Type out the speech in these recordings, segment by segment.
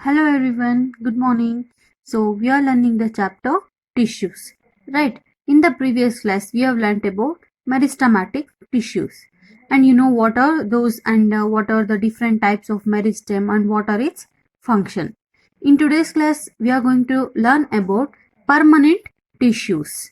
Hello everyone, good morning. So we are learning the chapter tissues, right? In the previous class, we have learnt about meristematic tissues, and you know what are those and what are the different types of meristem and what are its function. In today's class, we are going to learn about permanent tissues.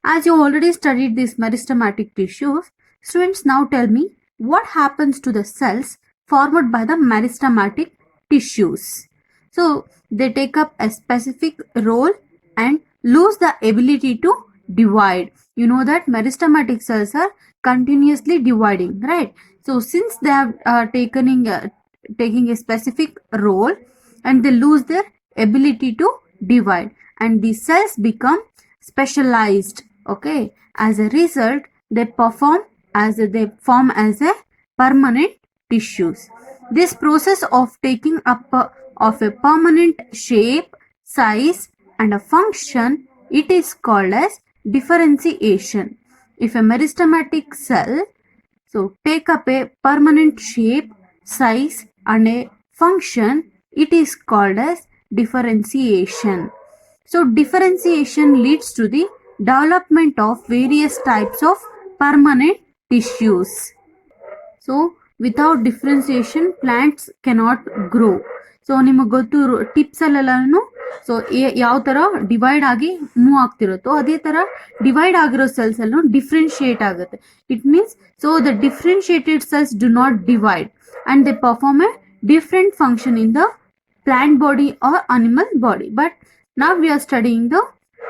As you already studied these meristematic tissues, students now tell me what happens to the cells formed by the meristematic tissues. So they take up a specific role and lose the ability to divide. You know that meristematic cells are continuously dividing, right? So since they have taking a specific role and they lose their ability to divide, and the cells become specialized. Okay, as a result, they form as a permanent tissues. This process of taking up of a permanent shape, size, and a function, it is called as differentiation. If a meristematic cell take up a permanent shape, size, and a function, it is called as differentiation. So differentiation leads to the development of various types of permanent tissues. So without differentiation, plants cannot grow. So ನಿಮಗೆ ಗೊತ್ತು tips ಅಲ್ಲೆಲ್ಲೂ so ಯಾವ ತರ divide ಆಗಿ move ಆಗ್ತಿರುತ್ತೋ ಅದೇ ತರ divide ಆಗಿರೋ cells ಅಲ್ಲೂ differentiate ಆಗುತ್ತೆ. It means so the differentiated cells do not divide and they perform A different function in the plant body or animal body, but now we are studying the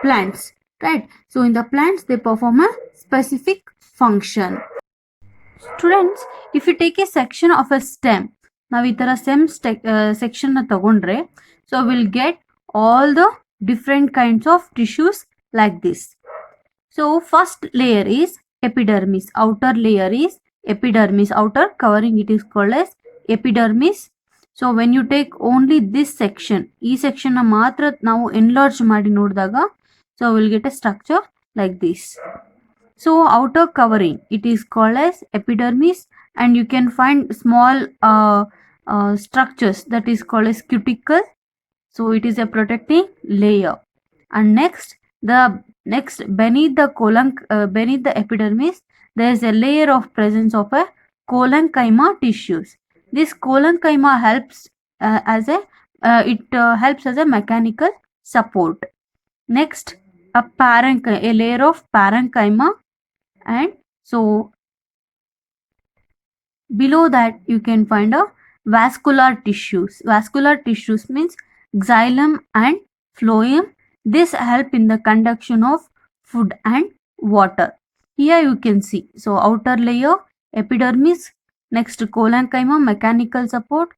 plants, right? So in the plants they perform a specific function. Students, if you take a section of a stem, ನಾವು ಈ ತರ section ನ ತಗೊಂಡ್ರೆ, so we'll get all the different kinds of tissues like this. So first layer is epidermis. Outer layer is epidermis. Outer covering it is called as epidermis. So when you take only this section, ಈ section ನ ಮಾತ್ರ ನಾವು enlarge ಮಾಡಿ ನೋಡಿದಾಗ, so we'll get a structure like this. So outer covering, it is called as epidermis, and you can find small structures that is called as cuticle. So it is a protecting layer. And next beneath the epidermis, there is a layer of presence of a collenchyma tissues. This collenchyma helps helps as a mechanical support. Next, a layer of parenchyma, and so below that you can find a vascular tissues. Vascular tissues means xylem and phloem. This help in the conduction of food and water. Here you can see, so outer layer epidermis, next collenchyma mechanical support,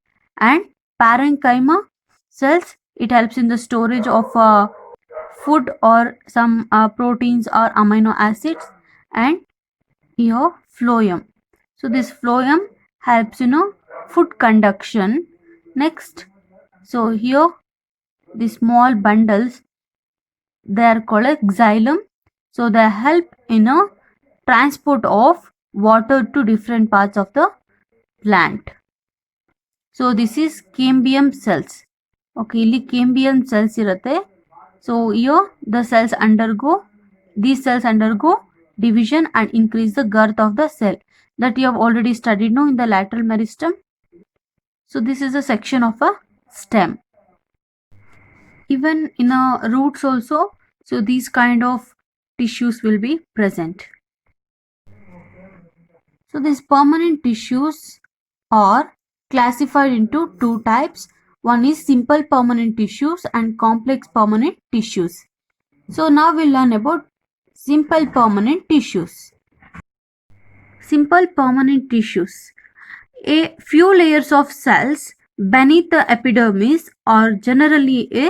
and parenchyma cells, it helps in the storage of food or some proteins or amino acids, and here phloem. So this phloem helps food conduction. Next, so here the small bundles, they are called as xylem. So they help in a transport of water to different parts of the plant. So this is cambium cells. Okay, ಇಲ್ಲಿ cambium cells ಇರುತ್ತೆ. So here these cells undergo division and increase the girth of the cell, that you have already studied in the lateral meristem. So this is a section of a stem. Even in roots also, so these kind of tissues will be present. So these permanent tissues are classified into two types. One is simple permanent tissues and complex permanent tissues. So now we'll learn about simple permanent tissues. Simple permanent tissues. A few layers of cells beneath the epidermis are generally a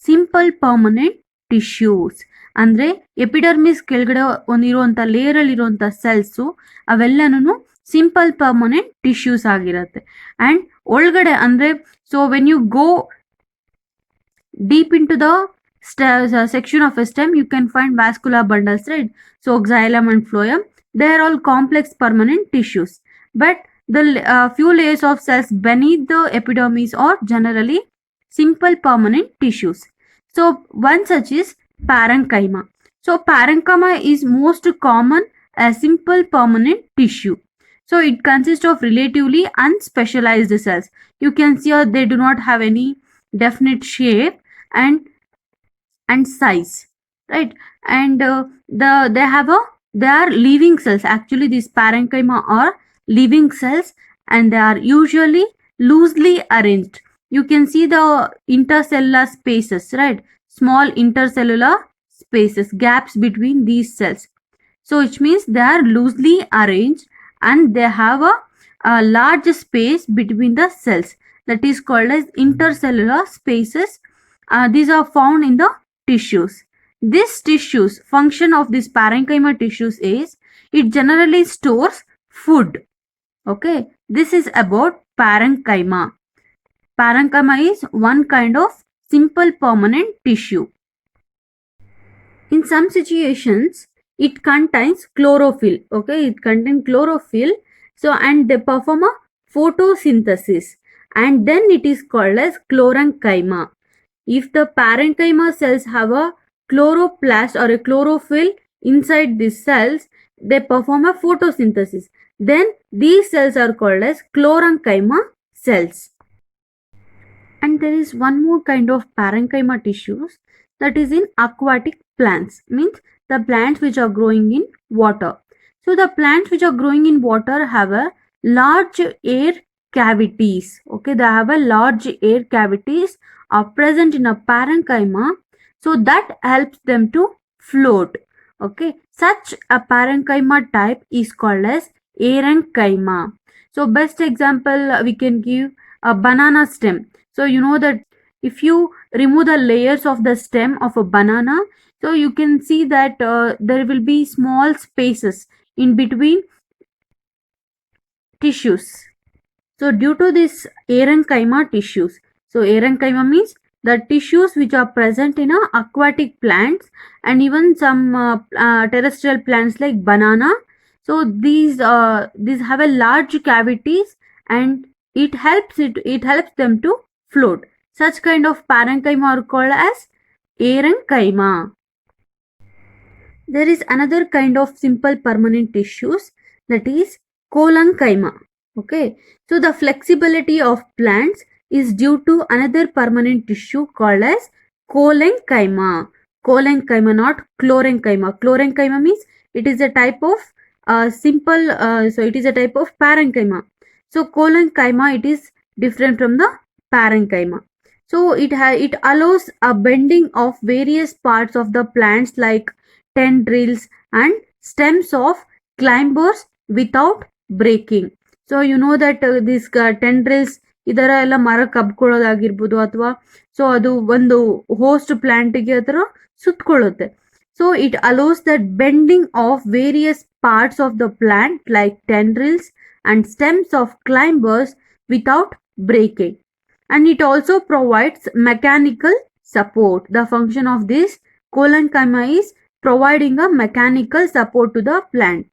simple permanent tissues. ಅಂದ್ರೆ epidermis ಕೆಳಗಡೆ ಒಂದಿರುವಂಥ ಲೇಯರಲ್ಲಿ ಇರುವಂಥ cells ಅವೆಲ್ಲನೂ simple permanent tissues ಆಗಿರುತ್ತೆ. And ಒಳಗಡೆ ಅಂದರೆ so when you go deep into the section of a stem, you can find vascular bundles, right? So xylem and phloem, they are all complex permanent tissues, but the few layers of cells beneath the epidermis are generally simple permanent tissues. So one such is parenchyma. So parenchyma is most common as simple permanent tissue. So it consists of relatively unspecialized cells. You can see here they do not have any definite shape and size, right? And they are living cells. Actually, these parenchyma are living cells, and they are usually loosely arranged. You can see the intercellular spaces, right? Small intercellular spaces, gaps between these cells. So which means they are loosely arranged and they have a large space between the cells, that is called as intercellular spaces. These are found in the tissues. This tissues function of this parenchyma tissues is it generally stores food. Okay, this is about parenchyma. Parenchyma is one kind of simple permanent tissue. In some situations, it contains chlorophyll. Okay, it contains chlorophyll. So, and they perform a photosynthesis, and then it is called as chlorenchyma. If the parenchyma cells have a chloroplast or a chlorophyll inside these cells, they perform a photosynthesis. Then these cells are called as chlorenchyma cells. And there is one more kind of parenchyma tissues, that is in aquatic plants, means the plants which are growing in water. So the plants which are growing in water have a large air cavities. Okay, they have a large air cavities are present in a parenchyma, so that helps them to float. Okay, such a parenchyma type is called as aerenchyma. So best example we can give a banana stem. So you know that if you remove the layers of the stem of a banana, so you can see that there will be small spaces in between tissues. So due to this aerenchyma tissues, so aerenchyma means the tissues which are present in aquatic plants and even some terrestrial plants like banana. So these have a large cavities, and it helps them to float. Such kind of parenchyma are called as aerenchyma. There is another kind of simple permanent tissues, that is collenchyma. Okay, so the flexibility of plants is due to another permanent tissue called as collenchyma. Collenchyma, not chlorenchyma. Chlorenchyma means it is a type of so it is a type of parenchyma. So collenchyma, it is different from the parenchyma. So it allows a bending of various parts of the plants like tendrils and stems of climbers without breaking. So you know that these tendrils ಇದರ ಎಲ್ಲ ಮರಕ್ಕೆ ಹಬ್ಕೊಳ್ಳೋದಾಗಿರ್ಬೋದು ಅಥವಾ so ಅದು ಒಂದು host ಪ್ಲಾಂಟ್ಗೆ ಅದರ ಸುತ್ತಕೊಳ್ಳುತ್ತೆ. So it allows that bending of various parts of the plant like tendrils and stems of climbers without breaking. And it also provides mechanical support. The function of this collenchyma is providing a mechanical support to the plant.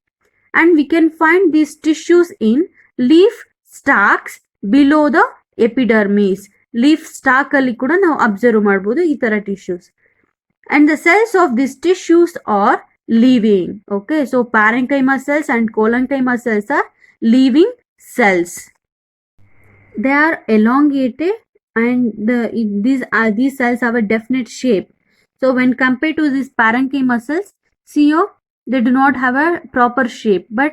And we can find these tissues in leaf stalks below the epidermis. Leaf stalk ಅಲ್ಲಿ ಕೂಡ ನಾವು observe ಮಾಡಬಹುದು ಈ ತರ tissues. And the cells of these tissues are living. Okay, so parenchyma cells and collenchyma cells are living cells. They are elongated, and these cells have a definite shape. So when compared to these parenchyma cells, see here, they do not have a proper shape, but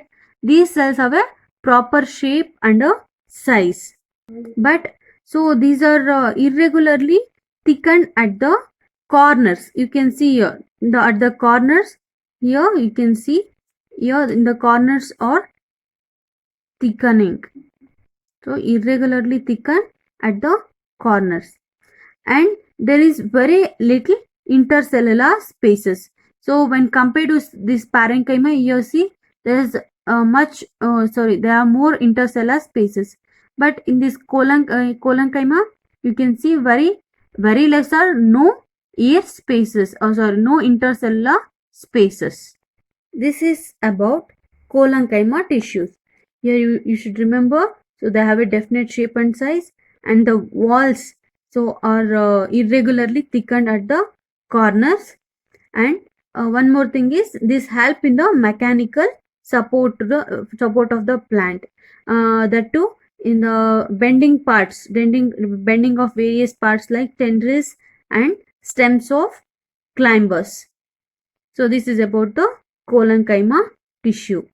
these cells have a proper shape and a size. But so these are irregularly thickened at the corners. You can see here at the corners. Here you can see here in the corners are thickening. So irregularly thickened at the corners, and there is very little intercellular spaces. So when compared to this parenchyma, you see there is there are more intercellular spaces. But in this collenchyma, you can see very less or no air spaces, no intercellular spaces. This is about collenchyma tissues. Here you should remember, so they have a definite shape and size, and the walls, so are irregularly thickened at the corners. And one more thing is this help in the mechanical support of the plant, that too in the bending of various parts like tendrils and stems of climbers. So this is about the collenchyma tissue.